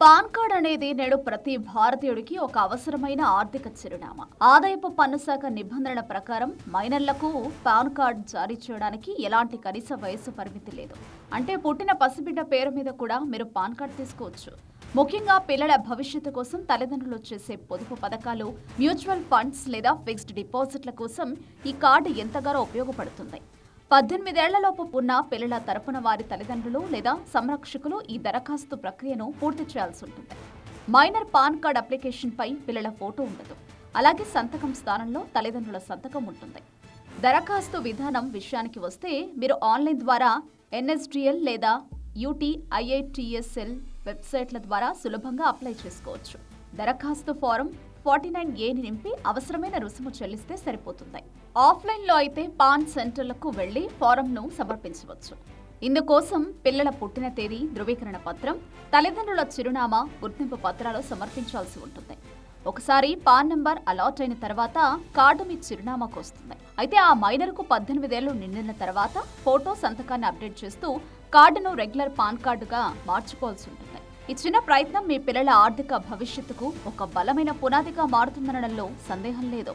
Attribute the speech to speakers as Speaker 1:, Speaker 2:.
Speaker 1: Pan card అనేది నేడు ప్రతి భారతీయుడికి ఒక అవసరమైన ఆర్థిక చిరునామా. ఆదాయపు పన్ను శాఖ నిబంధనల ప్రకారం మైనర్లకు పాన్ కార్డ్ జారీ చేయడానికి ఎలాంటి కనీస వయసు పరిమితి లేదు. అంటే పుట్టిన పసిబిడ్డ పేరు మీద కూడా మీరు పాన్ కార్డ్ తీసుకోవచ్చు. ముఖ్యంగా పిల్లల భవిష్యత్తు కోసం తల్లిదండ్రులు చేసే పొదుపు పథకాలు, మ్యూచువల్ ఫండ్స్ లేదా ఫిక్స్డ్ డిపాజిట్ల కోసం ఈ కార్డు ఎంతగానో ఉపయోగపడుతుంది. 18 ఏళ్లలోపు ఉన్న పిల్లల తరపున వారి తల్లిదండ్రులు లేదా సంరక్షకులు ఈ దరఖాస్తు ప్రక్రియను పూర్తి చేయాల్సి ఉంటుంది. మైనర్ పాన్ కార్డ్ అప్లికేషన్పై పిల్లల ఫోటో ఉండదు. అలాగే సంతకం స్థానంలో తల్లిదండ్రుల సంతకం ఉంటుంది. దరఖాస్తు విధానం విషయానికి వస్తే మీరు ఆన్లైన్ ద్వారా NSDL లేదా UTIATSL వెబ్సైట్ల ద్వారా సులభంగా అప్లై చేసుకోవచ్చు. దరఖాస్తు ఫారం 49A నింపి అవసరమైన రుసుము చెల్లిస్తే సరిపోతుంది. ఆఫ్లైన్లో అయితే పాన్ సెంటర్లకు వెళ్లి ఫారంను సమర్పించవచ్చు. ఇందుకోసం పిల్లల పుట్టిన తేదీ, ధృవీకరణ పత్రం, తల్లిదండ్రుల చిరునామా, గుర్తింపు పత్రాలు సమర్పించాల్సి ఉంటుంది. ఒకసారి పాన్ నంబర్ అలాట్ అయిన తర్వాత కార్డు మీ చిరునామాకు వస్తుంది. అయితే ఆ మైనర్కు 18 ఏళ్లు నిండిన తర్వాత ఫోటో, సంతకాన్ని అప్డేట్ చేస్తూ కార్డును రెగ్యులర్ పాన్ కార్డుగా మార్చుకోవాల్సి ఉంటుంది. ఈ చిన్న ప్రయత్నం మీ పిల్లల ఆర్థిక భవిష్యత్తుకు ఒక బలమైన పునాదిగా మారుతుందనడంలో సందేహం లేదు.